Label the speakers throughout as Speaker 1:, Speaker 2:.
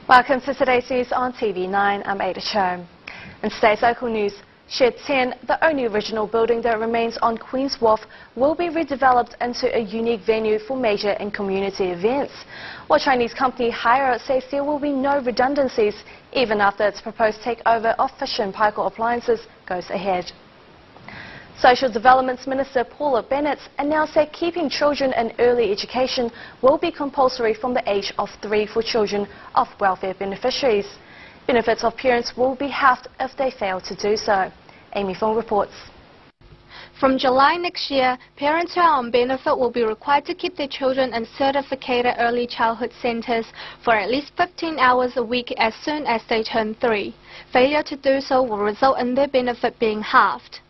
Speaker 1: Welcome to today's news on TV9. I'm Ada Cho. In today's local news, Shed 10, the only original building that remains on Queen's Wharf, will be redeveloped into a unique venue for major and community events. While Chinese company Haier says there will be no redundancies even after its proposed takeover of Fisher & Paykel Appliances goes ahead. Social Development Minister Paula Bennett announced that keeping children in early education will be compulsory from the age of 3 for children of welfare beneficiaries. Benefits of parents will be halved if they fail to do so. Amy Fong reports.
Speaker 2: From July next year, parents who are on benefit will be required to keep their children in certificated early childhood centres for at least 15 hours a week as soon as they turn 3. Failure to do so will result in their benefit being halved.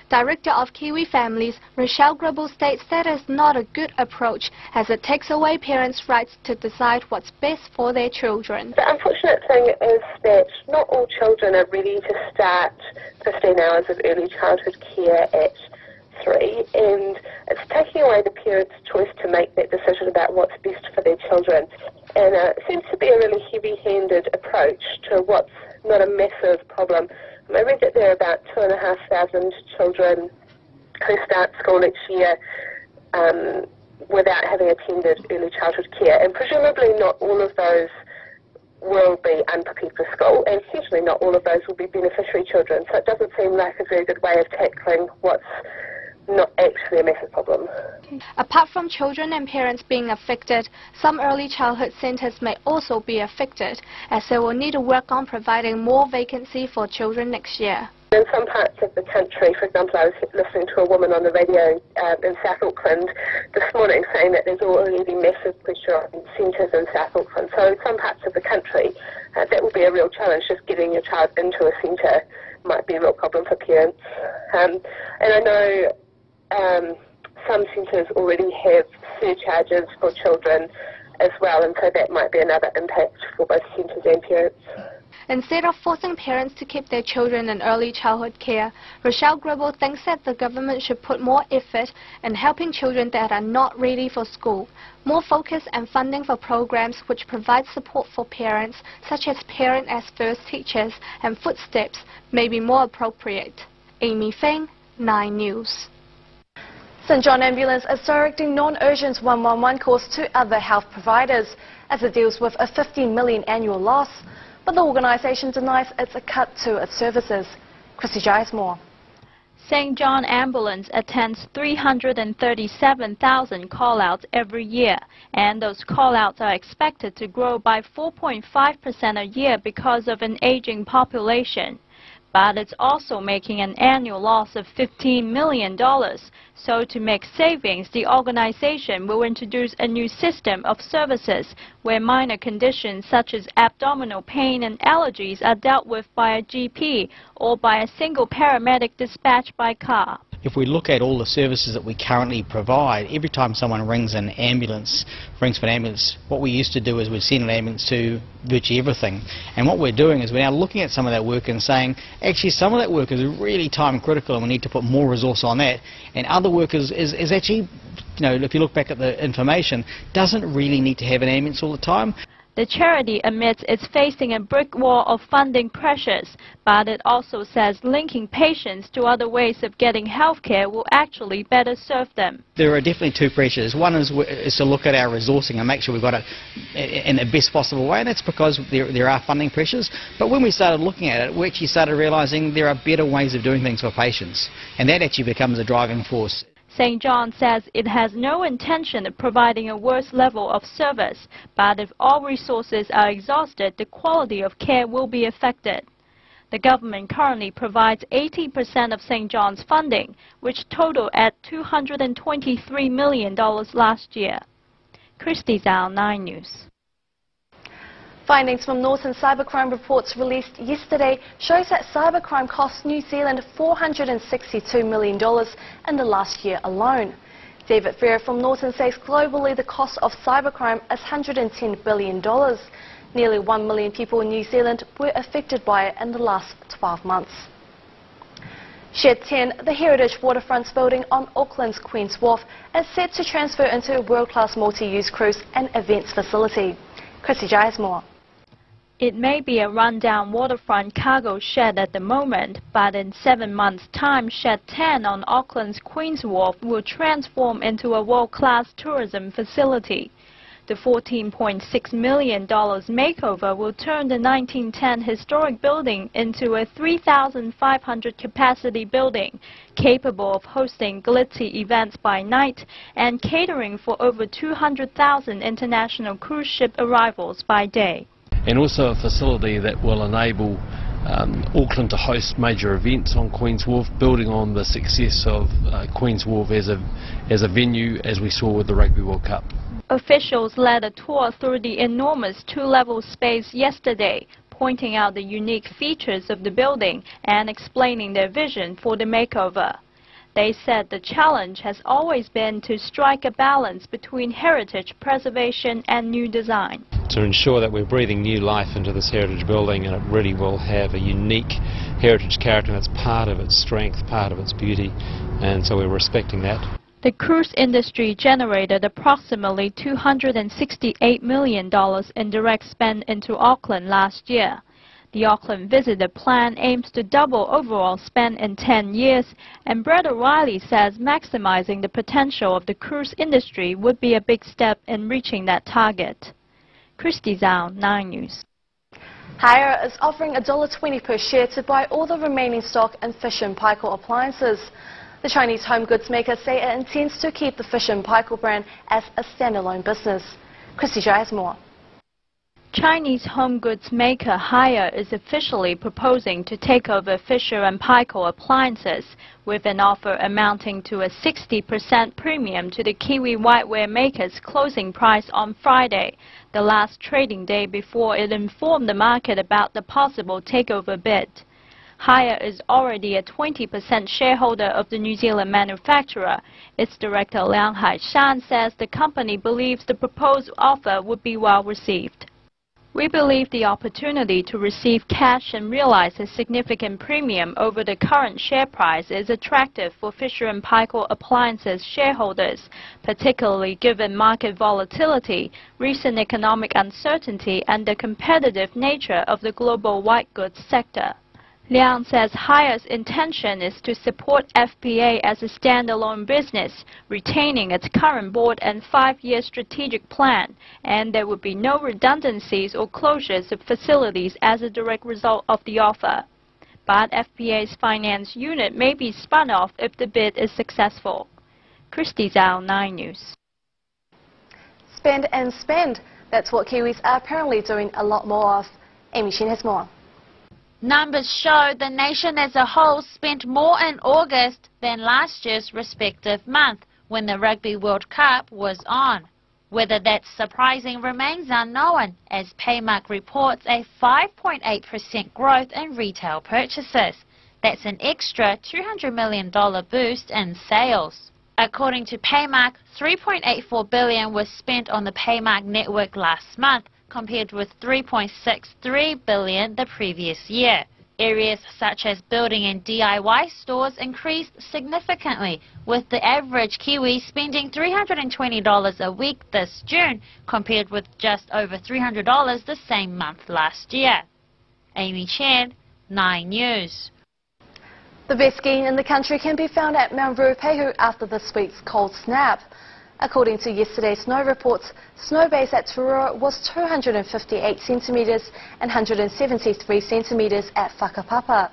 Speaker 2: Director of Kiwi Families, Rochelle Gribble, states that is not a good approach as it takes away parents' rights to decide what's best for their children.
Speaker 3: The unfortunate thing is that not all children are ready to start 15 hours of early childhood care at 3, and it's taking away the parents' choice to make that decision about what's best for their children. And it seems to be a really heavy-handed approach to what's not a massive problem. I read that there are about 2,500 children who start school next year without having attended early childhood care, and presumably not all of those will be unprepared for school, and certainly not all of those will be beneficiary children. So it doesn't seem like a very good way of tackling what's not actually a massive problem.
Speaker 2: Apart from children and parents being affected, some early childhood centres may also be affected, as they will need to work on providing more vacancy for children next year.
Speaker 3: In some parts of the country, for example, I was listening to a woman on the radio in South Auckland this morning saying that there's already massive pressure on centres in South Auckland. So in some parts of the country, that will be a real challenge. Just getting your child into a centre might be a real problem for parents. And I know some centres already have surcharges for children as well, and so that might be another impact for both centres and parents.
Speaker 2: Instead of forcing parents to keep their children in early childhood care, Rochelle Gribble thinks that the government should put more effort in helping children that are not ready for school. More focus and funding for programs which provide support for parents, such as Parent as First teachers and Footsteps, may be more appropriate. Amy Feng, 9 News.
Speaker 1: St John Ambulance is directing non-urgent 111 calls to other health providers as it deals with a $15 million annual loss. But the organisation denies it's a cut to its services. Christy Giesmore.
Speaker 4: St John Ambulance attends 337,000 call-outs every year, and those call-outs are expected to grow by 4.5% a year because of an aging population. But it's also making an annual loss of $15 million. So to make savings, the organization will introduce a new system of services where minor conditions such as abdominal pain and allergies are dealt with by a GP or by a single paramedic dispatched by car.
Speaker 5: If we look at all the services that we currently provide, every time someone rings for an ambulance, what we used to do is we'd send an ambulance to virtually everything. And what we're doing is we're now looking at some of that work and saying, actually some of that work is really time critical and we need to put more resource on that. And other work is actually, if you look back at the information, doesn't really need to have an ambulance all the time.
Speaker 4: The charity admits it's facing a brick wall of funding pressures, but it also says linking patients to other ways of getting health care will actually better serve them.
Speaker 5: There are definitely two pressures. One is to look at our resourcing and make sure we've got it in the best possible way, and that's because there are funding pressures. But when we started looking at it, we actually started realising there are better ways of doing things for patients, and that actually becomes a driving force.
Speaker 4: St. John says it has no intention of providing a worse level of service, but if all resources are exhausted, the quality of care will be affected. The government currently provides 80% of St. John's funding, which totaled at $223 million last year. Christy Zhao, 9 News.
Speaker 1: Findings from Norton cybercrime reports released yesterday shows that cybercrime cost New Zealand $462 million in the last year alone. David Ferrer from Norton says globally the cost of cybercrime is $110 billion. Nearly 1 million people in New Zealand were affected by it in the last 12 months. Shed 10, the heritage waterfront building on Auckland's Queen's Wharf, is set to transfer into a world-class multi-use cruise and events facility. Christy Giesmore.
Speaker 4: It may be a rundown waterfront cargo shed at the moment, but in 7 months' time, Shed 10 on Auckland's Queen's Wharf will transform into a world-class tourism facility. The $14.6 million makeover will turn the 1910 historic building into a 3,500 capacity building, capable of hosting glitzy events by night and catering for over 200,000 international cruise ship arrivals by day.
Speaker 6: And also a facility that will enable Auckland to host major events on Queen's Wharf, building on the success of Queen's Wharf as a venue, as we saw with the Rugby World Cup.
Speaker 4: Officials led a tour through the enormous two-level space yesterday, pointing out the unique features of the building and explaining their vision for the makeover. They said the challenge has always been to strike a balance between heritage preservation and new design.
Speaker 7: To ensure that we're breathing new life into this heritage building, and it really will have a unique heritage character that's part of its strength, part of its beauty, and so we're respecting that.
Speaker 4: The cruise industry generated approximately $268 million in direct spend into Auckland last year. The Auckland Visitor Plan aims to double overall spend in 10 years, and Brett O'Reilly says maximizing the potential of the cruise industry would be a big step in reaching that target. Christy Zhao, 9 News.
Speaker 1: Haier is offering $1.20 per share to buy all the remaining stock in Fisher & Paykel appliances. The Chinese home goods maker say it intends to keep the Fisher & Paykel brand as a standalone business. Christy Zhao has more.
Speaker 4: Chinese home goods maker Haier is officially proposing to take over Fisher & Paykel appliances, with an offer amounting to a 60% premium to the Kiwi whiteware maker's closing price on Friday, the last trading day before it informed the market about the possible takeover bid. Haier is already a 20% shareholder of the New Zealand manufacturer. Its director Liang Haishan says the company believes the proposed offer would be well received. We believe the opportunity to receive cash and realize a significant premium over the current share price is attractive for Fisher & Paykel Appliances shareholders, particularly given market volatility, recent economic uncertainty and the competitive nature of the global white goods sector. Liang says Haier's intention is to support FPA as a standalone business, retaining its current board and 5-year strategic plan, and there would be no redundancies or closures of facilities as a direct result of the offer. But FPA's finance unit may be spun off if the bid is successful. Christy Zhao, 9 News.
Speaker 1: Spend and spend. That's what Kiwis are apparently doing a lot more of. Amy Shin has more.
Speaker 8: Numbers show the nation as a whole spent more in August than last year's respective month when the Rugby World Cup was on. Whether that's surprising remains unknown, as Paymark reports a 5.8% growth in retail purchases. That's an extra $200 million boost in sales. According to Paymark, $3.84 billion was spent on the Paymark network last month, compared with $3.63 billion the previous year. Areas such as building and DIY stores increased significantly, with the average Kiwi spending $320 a week this June, compared with just over $300 the same month last year. Amy Chen, 9 News.
Speaker 1: The best skiing in the country can be found at Mount Ruapehu after this week's cold snap. According to yesterday's snow reports, snow base at Turua was 258 centimetres and 173 centimetres at Whakapapa.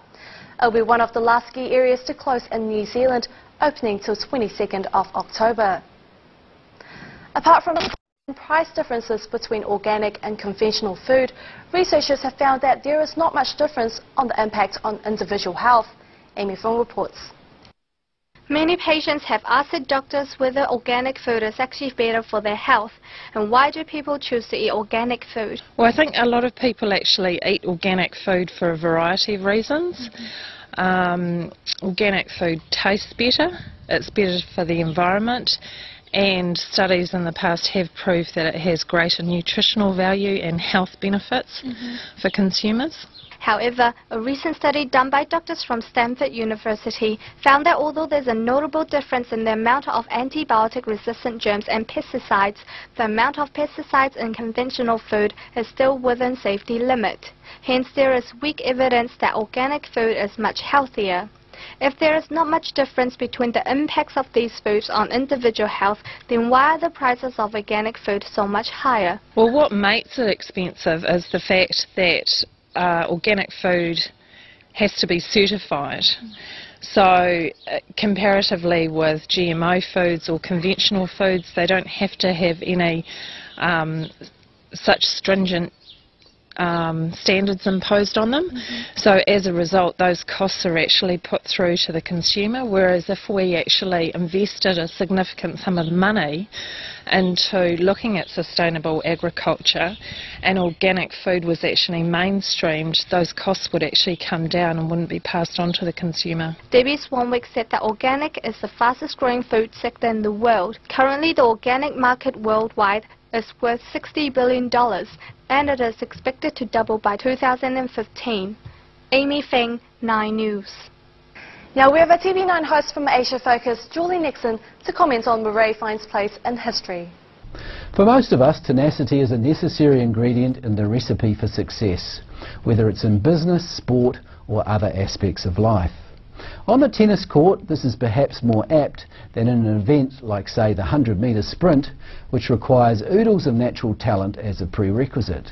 Speaker 1: It will be one of the last ski areas to close in New Zealand, opening till 22nd of October. Apart from price differences between organic and conventional food, researchers have found that there is not much difference on the impact on individual health. Amy Fong reports.
Speaker 2: Many patients have asked doctors whether organic food is actually better for their health, and why do people choose to eat organic food?
Speaker 9: Well, I think a lot of people actually eat organic food for a variety of reasons. Organic food tastes better, it's better for the environment, and studies in the past have proved that it has greater nutritional value and health benefits for consumers.
Speaker 2: However, a recent study done by doctors from Stanford University found that although there's a notable difference in the amount of antibiotic-resistant germs and pesticides, the amount of pesticides in conventional food is still within safety limit. Hence, there is weak evidence that organic food is much healthier. If there is not much difference between the impacts of these foods on individual health, then why are the prices of organic food so much higher?
Speaker 9: Well, what makes it expensive is the fact that organic food has to be certified. So comparatively with GMO foods or conventional foods, they don't have to have any such stringent standards imposed on them. So as a result, those costs are actually put through to the consumer, whereas if we actually invested a significant sum of money into looking at sustainable agriculture and organic food was actually mainstreamed, those costs would actually come down and wouldn't be passed on to the consumer.
Speaker 2: Debbie Swanwick said that organic is the fastest growing food sector in the world. Currently, the organic market worldwide is worth $60 billion, and it is expected to double by 2015. Amy Feng, 9 News.
Speaker 1: Now we have a TV9 host from Asia Focus, Julie Nixon, to comment on Murray Fine's place in history.
Speaker 10: For most of us, tenacity is a necessary ingredient in the recipe for success, whether it's in business, sport or other aspects of life. On the tennis court, this is perhaps more apt than in an event like, say, the 100-metre sprint, which requires oodles of natural talent as a prerequisite.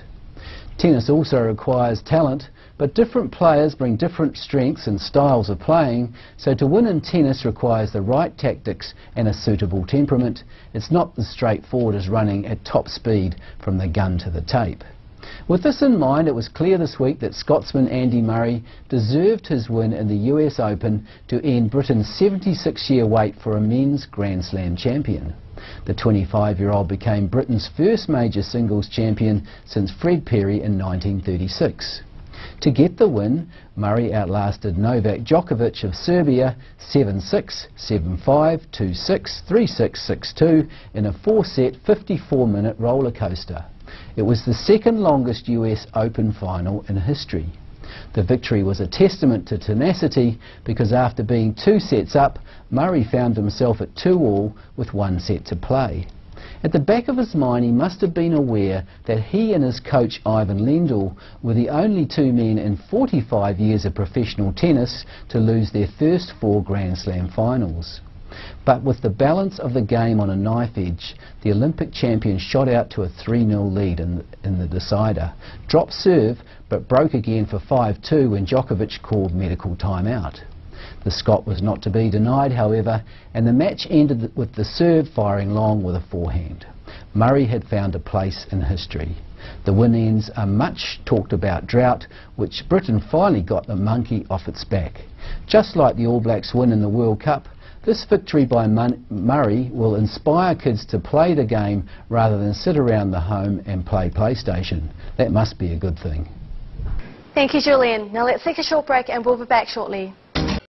Speaker 10: Tennis also requires talent, but different players bring different strengths and styles of playing, so to win in tennis requires the right tactics and a suitable temperament. It's not as straightforward as running at top speed from the gun to the tape. With this in mind, it was clear this week that Scotsman Andy Murray deserved his win in the US Open to end Britain's 76-year wait for a men's Grand Slam champion. The 25-year-old became Britain's first major singles champion since Fred Perry in 1936. To get the win, Murray outlasted Novak Djokovic of Serbia 7-6, 7-5, 2-6, 3-6, 6-2 in a 4-set 54-minute roller coaster. It was the second longest US Open final in history. The victory was a testament to tenacity because after being 2 sets up, Murray found himself at 2-all with 1 set to play. At the back of his mind, he must have been aware that he and his coach Ivan Lendl were the only 2 men in 45 years of professional tennis to lose their first 4 Grand Slam finals. But with the balance of the game on a knife edge, the Olympic champion shot out to a 3-0 lead in the decider, dropped serve but broke again for 5-2 when Djokovic called medical timeout. The Scot was not to be denied, however, and the match ended with the serve firing long with a forehand. Murray had found a place in history. The win ends a much talked about drought, which Britain finally got the monkey off its back. Just like the All Blacks win in the World Cup, this victory by Murray will inspire kids to play the game rather than sit around the home and play PlayStation. That must be a good thing.
Speaker 1: Thank you, Julian. Now let's take a short break and we'll be back shortly.